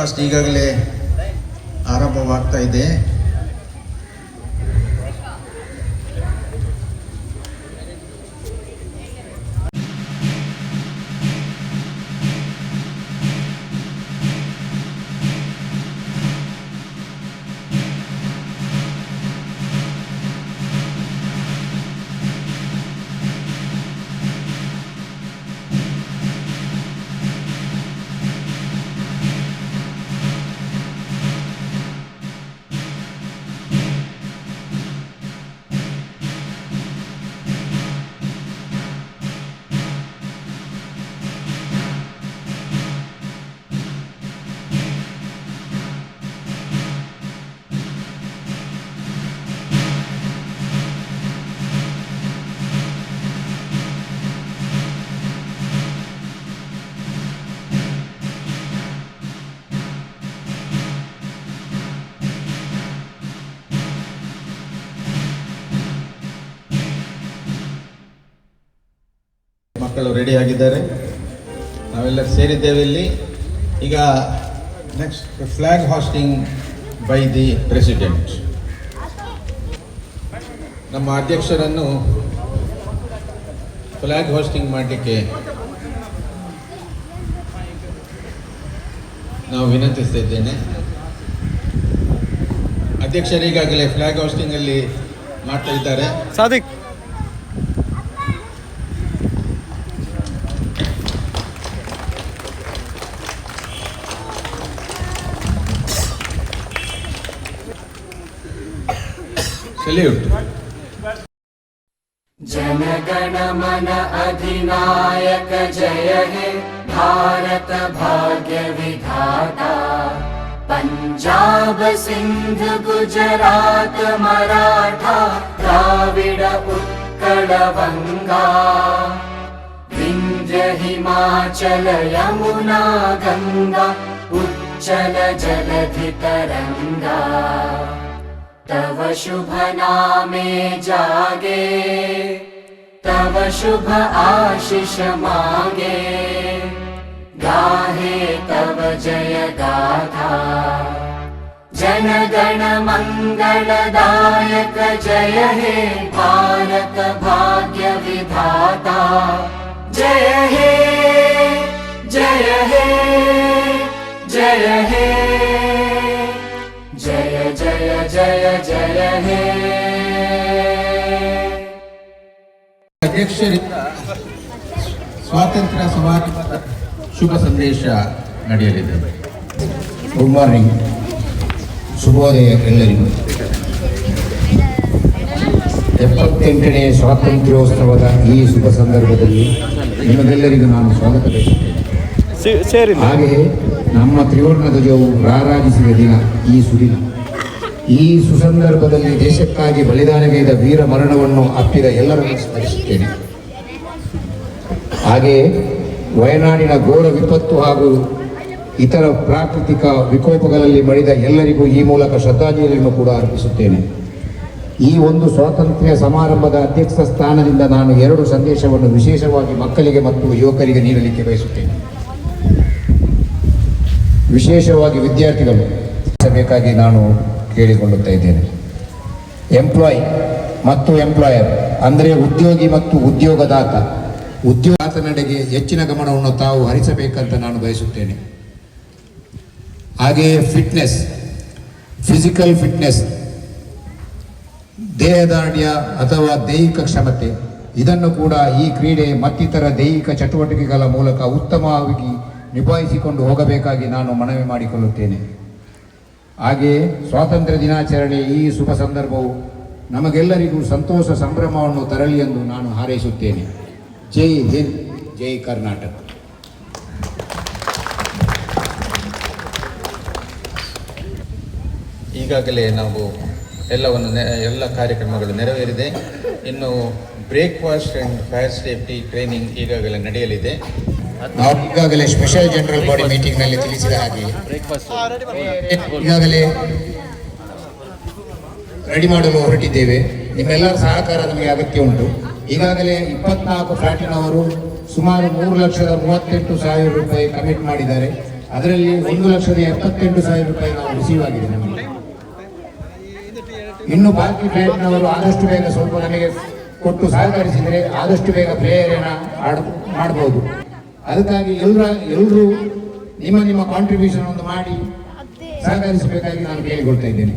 Breakfast ಈಗಾಗಲೇ ಆರಂಭವಾಗ್ತಾ ಇದೆ. ಮಕ್ಕಳು ರೆಡಿ ಆಗಿದ್ದಾರೆ, ನಾವೆಲ್ಲರೂ ಸೇರಿದ್ದೇವೆ ಇಲ್ಲಿ. ಈಗ next flag hoisting by the president. ನಮ್ಮ ಅಧ್ಯಕ್ಷರನ್ನು ಫ್ಲಾಗ್ ಹಾಸ್ಟಿಂಗ್ ಮಾಡಲಿಕ್ಕೆ ನಾವು ವಿನಂತಿಸ್ತಿದ್ದೇನೆ. ಅಧ್ಯಕ್ಷರು ಈಗಾಗಲೇ ಫ್ಲಾಗ್ ಹಾಸ್ಟಿಂಗ್ ಅಲ್ಲಿ ಮಾಡ್ತಾ ಇದ್ದಾರೆ. ಸಾದಿಕ್ ಸೆಲ್ಯೂಟ್. जनगण मन अधिनायक जय हे भारत भाग्य विधाता। पंजाब सिंध गुजरात मराठा द्राविड उत्कल बंगा। विंध्य हिमाचल यमुना गंगा उच्चल जलधि तरंगा। तव शुभ नामे जागे तव शुभ आशीष मागे। गाहे तव जय गाथा जनगण मंगलदायक जय हे भारत भाग्य विधाता। जय हे जय हे जय हे जय जय जय जय हे। ಅಧ್ಯಕ್ಷರಿಂದ ಸ್ವಾತಂತ್ರ್ಯ ಸಮಾರಂಭದ ಶುಭ ಸಂದೇಶ ನಡೆಯಲಿದೆ. ಗುಡ್ ಮಾರ್ನಿಂಗ್, ಶುಭೋದಯ ಎಲ್ಲರಿಗೂ. 78ನೇ ಸ್ವಾತಂತ್ರ್ಯೋತ್ಸವದ ಈ ಶುಭ ಸಂದರ್ಭದಲ್ಲಿ ನಿಮಗೆಲ್ಲರಿಗೂ ನಾನು ಸ್ವಾಗತ ಬಯಸುತ್ತೇನೆ. ಹಾಗೆಯೇ ನಮ್ಮ ತ್ರಿವರ್ಣ ಧ್ವಜವು ರಾರಾಜಿಸಿದ ದಿನ ಈ ಸುದಿನ. ಈ ಸುಸಂದರ್ಭದಲ್ಲಿ ದೇಶಕ್ಕಾಗಿ ಬಲಿದಾನಗೈದ ವೀರ ಮರಣವನ್ನು ಅಪ್ಪಿದ ಎಲ್ಲರನ್ನು ಸ್ಮರಿಸುತ್ತೇನೆ. ಹಾಗೆಯೇ ವಯನಾಡಿನ ಘೋರ ವಿಪತ್ತು ಹಾಗೂ ಇತರ ಪ್ರಾಕೃತಿಕ ವಿಕೋಪಗಳಲ್ಲಿ ಮಡಿದ ಎಲ್ಲರಿಗೂ ಈ ಮೂಲಕ ಶ್ರದ್ಧಾಂಜಲಿಯನ್ನು ಕೂಡ ಅರ್ಪಿಸುತ್ತೇನೆ. ಈ ಒಂದು ಸ್ವಾತಂತ್ರ್ಯ ಸಮಾರಂಭದ ಅಧ್ಯಕ್ಷ ಸ್ಥಾನದಿಂದ ನಾನು 2 ಸಂದೇಶವನ್ನು ವಿಶೇಷವಾಗಿ ಮಕ್ಕಳಿಗೆ ಮತ್ತು ಯುವಕರಿಗೆ ನೀಡಲಿಕ್ಕೆ ಬಯಸುತ್ತೇನೆ. ವಿಶೇಷವಾಗಿ ವಿದ್ಯಾರ್ಥಿಗಳು ಬೇಕಾಗಿ ನಾನು ಕೇಳಿಕೊಳ್ಳುತ್ತಾ ಇದ್ದೇನೆ. ಎಂಪ್ಲಾಯ್ ಮತ್ತು ಎಂಪ್ಲಾಯರ್ ಅಂದರೆ ಉದ್ಯೋಗಿ ಮತ್ತು ಉದ್ಯೋಗದಾತ, ಉದ್ಯೋಗಾತನೆಡೆಗೆ ಹೆಚ್ಚಿನ ಗಮನವನ್ನು ತಾವು ಹರಿಸಬೇಕಂತ ನಾನು ಬಯಸುತ್ತೇನೆ. ಹಾಗೆಯೇ ಫಿಟ್ನೆಸ್, ಫಿಸಿಕಲ್ ಫಿಟ್ನೆಸ್, ದೇಹದಾಢ್ಯ ಅಥವಾ ದೈಹಿಕ ಕ್ಷಮತೆ, ಇದನ್ನು ಕೂಡ ಈ ಕ್ರೀಡೆ ಮತ್ತಿತರ ದೈಹಿಕ ಚಟುವಟಿಕೆಗಳ ಮೂಲಕ ಉತ್ತಮವಾಗಿ ನಿಭಾಯಿಸಿಕೊಂಡು ಹೋಗಬೇಕಾಗಿ ನಾನು ಮನವಿ ಮಾಡಿಕೊಳ್ಳುತ್ತೇನೆ. ಹಾಗೆಯೇ ಸ್ವಾತಂತ್ರ್ಯ ದಿನಾಚರಣೆ ಈ ಶುಭ ಸಂದರ್ಭವು ನಮಗೆಲ್ಲರಿಗೂ ಸಂತೋಷ ಸಂಭ್ರಮವನ್ನು ತರಲಿ ಎಂದು ನಾನು ಹಾರೈಸುತ್ತೇನೆ. ಜೈ ಹಿಂದ್, ಜೈ ಕರ್ನಾಟಕ. ಈಗಾಗಲೇ ನಾವು ಎಲ್ಲ ಕಾರ್ಯಕ್ರಮಗಳು ನೆರವೇರಿದೆ. ಇನ್ನು breakfast and fire safety training ಈಗಾಗಲೇ ನಡೆಯಲಿದೆ. ನಾವು ಈಗಾಗಲೇ ಸ್ಪೆಷಲ್ ಜನರಲ್ ಬಾಡಿ ಮೀಟಿಂಗ್ನಲ್ಲಿ ತಿಳಿಸಿದ ಹಾಗೆ ಈಗಾಗಲೇ ರೆಡಿ ಮಾಡಲು ಹೊರಟಿದ್ದೇವೆ. ನಿಮ್ಮೆಲ್ಲರ ಸಹಕಾರ ನಮಗೆ ಅಗತ್ಯ ಉಂಟು. ಈಗಾಗಲೇ 24 ಫ್ಲಾಟಿನವರು ಸುಮಾರು 3,38,000 ರೂಪಾಯಿ ಕಮಿಟ್ ಮಾಡಿದ್ದಾರೆ. ಅದರಲ್ಲಿ 1,78,000 ರೂಪಾಯಿ ನಾವು ರಿಸೀವ್ ಆಗಿದೆ ನಮಗೆ. ಇನ್ನು ಬಾಕಿ ಪ್ಲೇಯರ್ನವರು ಆದಷ್ಟು ಬೇಗ ಸ್ವಲ್ಪ ನನಗೆ ಕೊಟ್ಟು ಸಹಕರಿಸಿದರೆ ಆದಷ್ಟು ಬೇಗ ಪ್ಲೇಯರನ್ನ ಮಾಡಬಹುದು. ಅದಕ್ಕಾಗಿ ಎಲ್ಲರೂ ನಿಮ್ಮ ಕಾಂಟ್ರಿಬ್ಯೂಷನ್ ಒಂದು ಮಾಡಿ ಸಹಕರಿಸಬೇಕಾಗಿ ನಾನು ಕೇಳಿಕೊಳ್ತಾ ಇದ್ದೇನೆ.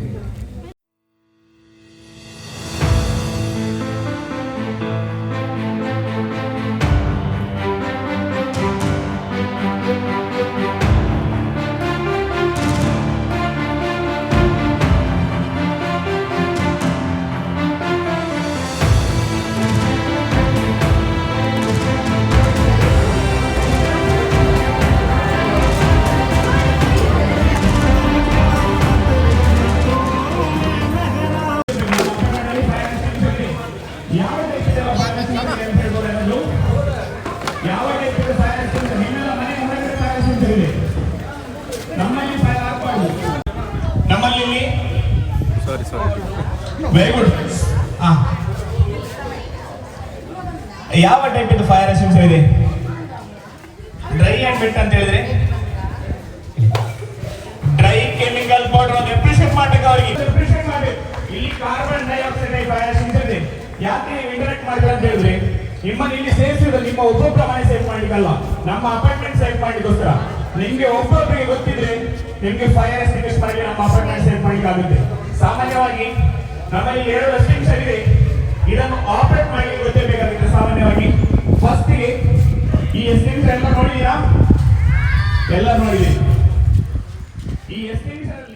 ನಮ್ಮಲ್ಲಿ ವೆರಿ ಗುಡ್. ಯಾವ ಟೈಪ್ ಇದು ಫೈರ್ ಎಕ್ಸ್ಟಿಂಗ್ವಿಷರ್ ಇದೆ? ಡ್ರೈ ಅಂಡ್ ವೆಟ್ ಅಂತ ಹೇಳಿದ್ರೆ ಡ್ರೈ ಕೆಮಿಕಲ್ ಪೌಡರ್ ಒಂದು ಅಪ್ರಿಷಿಯೇಟ್ ಮಾಡಬೇಕು ಅವರಿಗೆ. ಅಪ್ರಿಷಿಯೇಟ್ ಮಾಡಬೇಕು. ಇಲ್ಲಿ ಕಾರ್ಬನ್ ಡೈಆಕ್ಸೈಡ್ ಫೈರ್ ಎಕ್ಸ್ಟಿಂಗ್ವಿಷರ್ ಇದೆ. ಯಾಕೆ ನೀವು ಇಂಟರಾಕ್ಟ್ ಮಾಡಿದ್ರೆ ಅಂತ ಹೇಳಿದ್ರೆ ನಿಮ್ಮನ್ನು ಇಲ್ಲಿ ಸೇರಿಸಿದ್ರೆ ನಿಮ್ಮ ಒಬ್ಬೊಬ್ಬರ ಮನೆ ಸೇಫ್ ಮಾಡ್ಲಿಕ್ಕಲ್ಲ, ನಮ್ಮ ಅಪಾರ್ಟ್ಮೆಂಟ್ ಸೇಫ್ ಮಾಡ್ಲಿಕ್ಕೋಸ್ಕರ. ನಿಮ್ಗೆ ಒಬ್ಬೊಬ್ಬರಿಗೆ ಗೊತ್ತಿದ್ರೆ ನಿಮ್ಗೆ ಫೈರ್ ಎಕ್ಸ್ಟಿಂಗ್ವಿಷ್ ಮಾಡಿ ನಮ್ಮ ಅಪಾರ್ಟ್ಮೆಂಟ್ ಸೇಫ್ ಮಾಡ್ಲಿಕ್ಕೆ ಆಗುತ್ತೆ. ಸಾಮಾನ್ಯವಾಗಿ ನಮ್ಮಲ್ಲಿ 2 ಎಕ್ಸ್ಟಿಂಗ್ವಿಷರ್ ಇದೆ. ಇದನ್ನು ಆಪರೇಟ್ ಮಾಡಲಿಕ್ಕೆ ಗೊತ್ತಿರಬೇಕಾಗುತ್ತೆ. ಸಾಮಾನ್ಯವಾಗಿ ಫಸ್ಟಿಗೆ ಈ ಎಕ್ಸ್ಟಿಂಗ್ವಿಷರ್ ಎಲ್ಲ ನೋಡಿದೀರಾ? ಎಲ್ಲ ನೋಡಿದ್ದೀರಿ. ಈ ಎಕ್ಸ್ಟಿಂಗ್ವಿಷರ್ ಅಲ್ಲಿ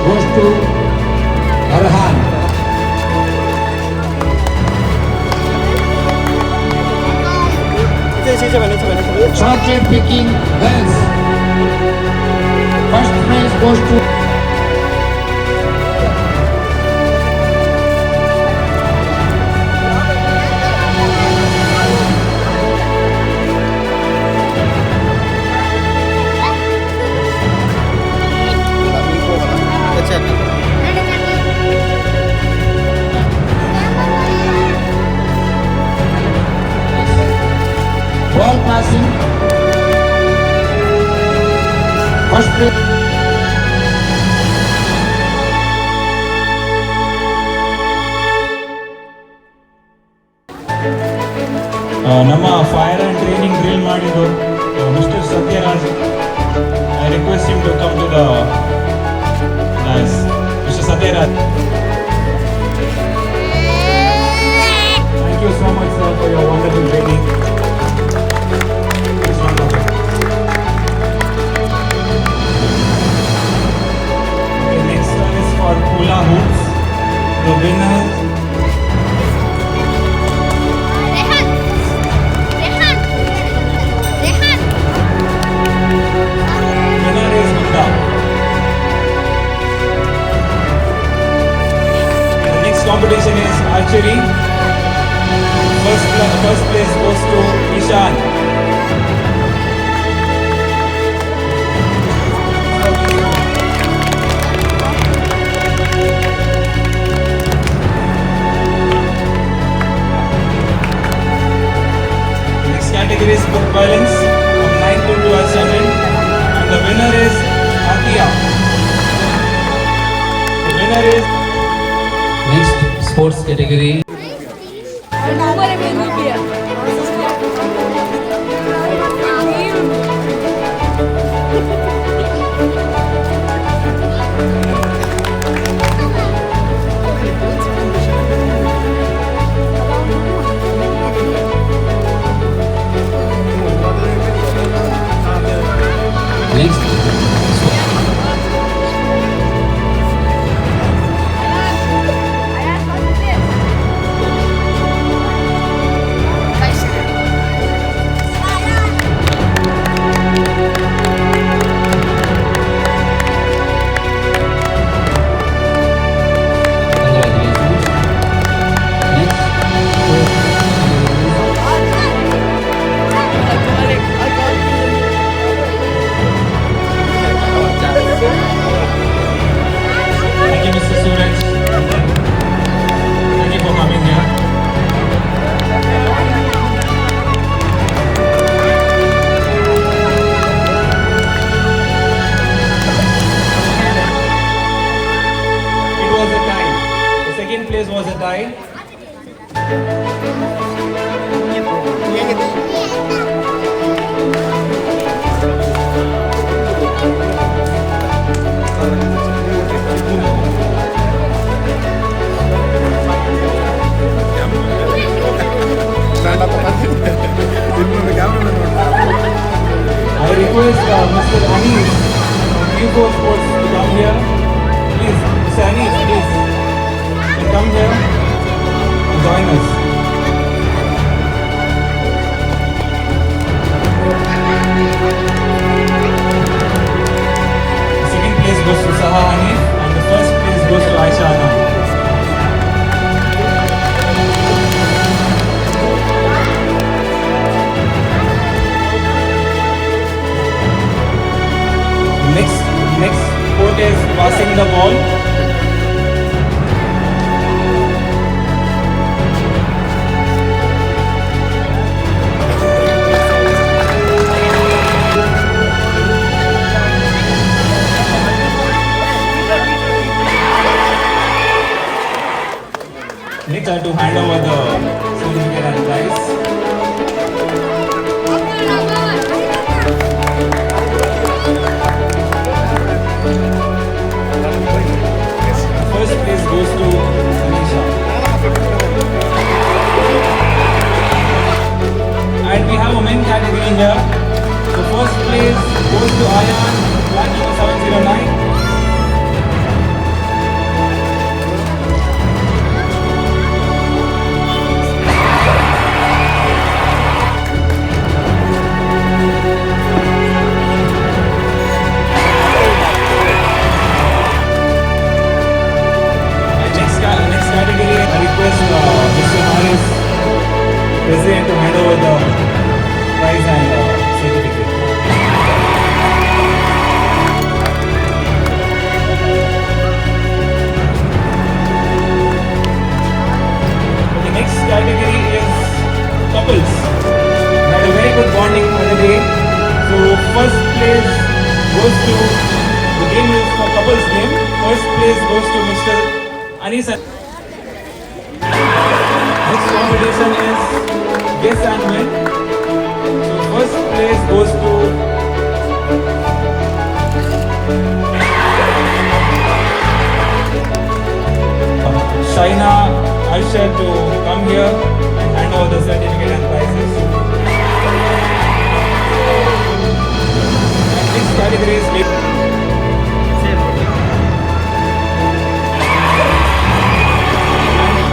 goes to Arhan. Chocolate picking girls. First prize goes to ball passing. First prize. ನಮ್ಮ ಫೈರ್ ಅಂಡ್ ಟ್ರೈನಿಂಗ್ ಡ್ರಿಲ್ ಮಾಡಿದ್ದು mister Satyaraj. I request him to come to the dais. Mister Satyaraj, thank you so much sir for your wonderful training. Next one is for hula hoops. The winner is Gunda. The next competition is archery. First place goes to Ishan. Next category is book violence from 9 to 12 standard. And the winner is Atia. The winner is Next sports category. Aisha to hand over the certificate and prize. First place goes to Anisha. And we have a men category here. The first place goes to Ayan, flag number 709. Next category, I request Mr. Harris, President, to hand over the prize and certificate. The next category is couples. We had a very good bonding for the day. So first place goes to, the game is for couples game. First place goes to Mr. Anis. Next competition is Guess and Win. So first place goes to Shaina Aisha to come here and hand over the certificate and prizes. And next category is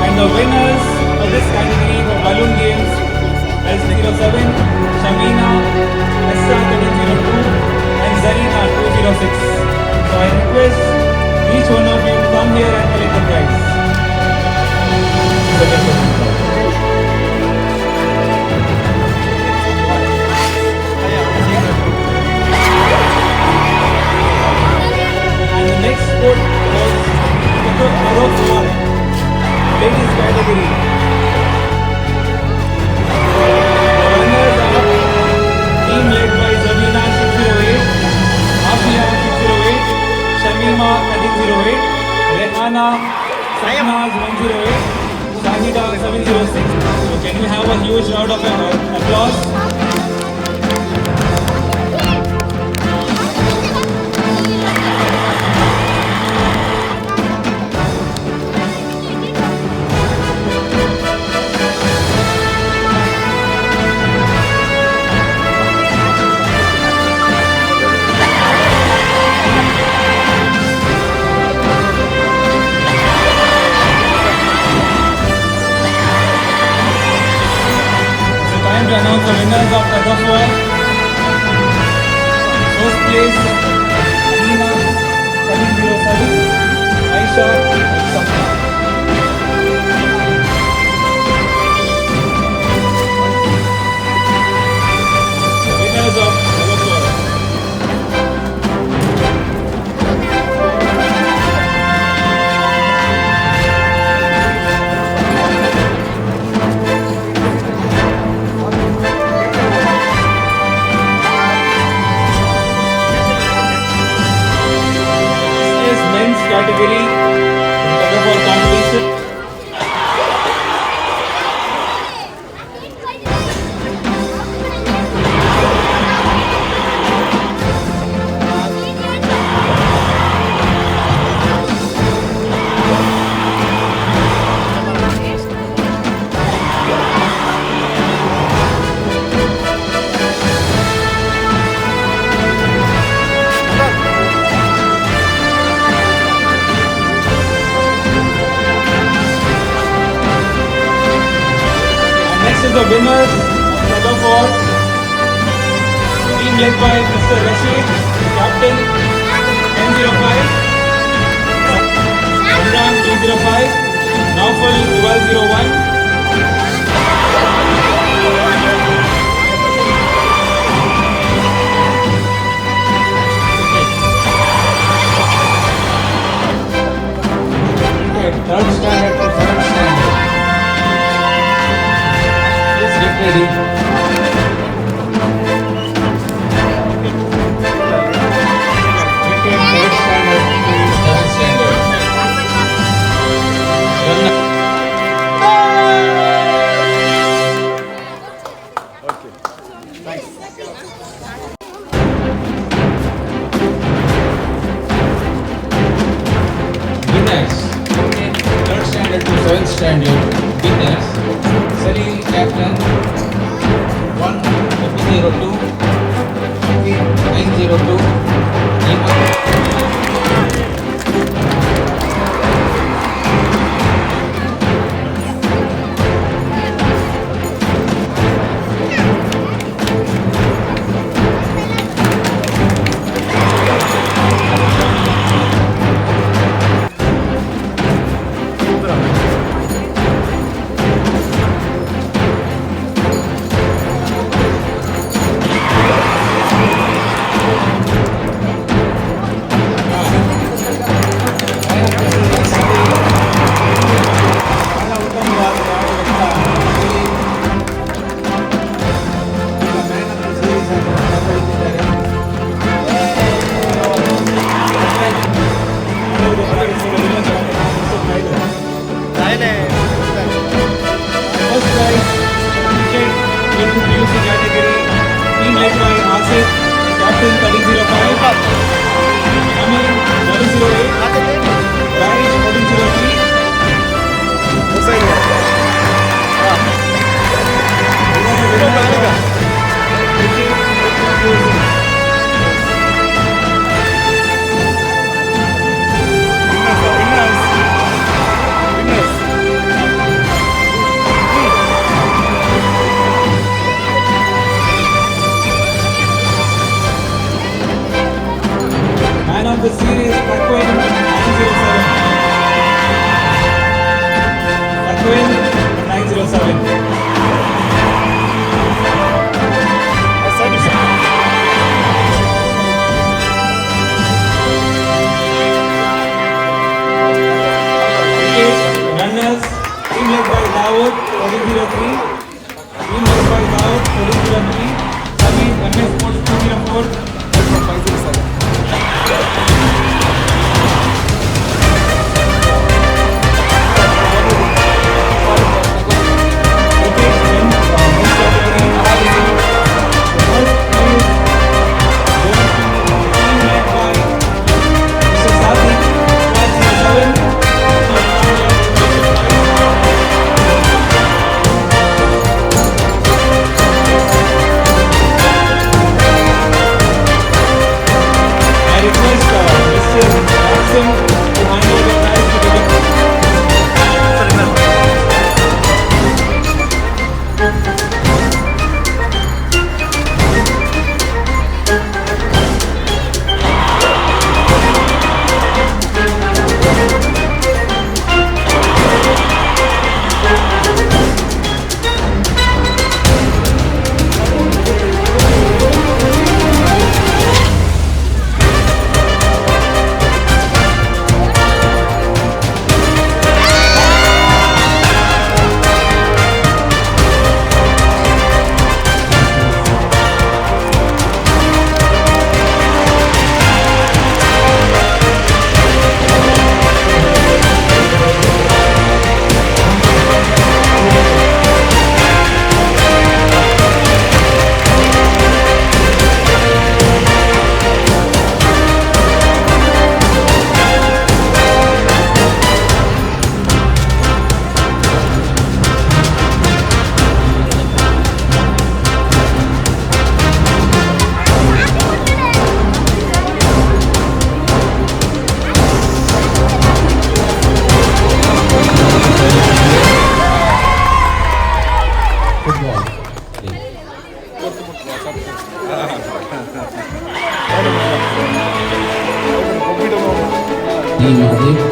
and the winners for this category for balloon games is 07, Shamina, Essa 1302 and Zarina 206. So I request each one of you to come here and collect the prize. And the next sport was Tug-of-War, ladies category. The winners are team led by Zabina 608, Afia 608, Shamima 1308, Rehana Sahnaz 108, Shahida 706. So can we have a huge round of applause? Time to announce the winners of Tug-of-War. First place, Nina 707, Aisha Sapna. Winners of Tug-of-War. Category Tug-of-War competition. Next is the winner of Tug-of-War, team led by Mr. Rashid, captain 1005, Imran 205, Naufal 1201. Third standard to third standard. Please get ready. Third standard to third standard. Martin 1305, Amin 1408, Barish 1403. Man of the series, Paquin 907. Paquin 907. Runners, team led by Dawood 1403. Team led by Dawood 1403. Sami MS Sports 204. Team of the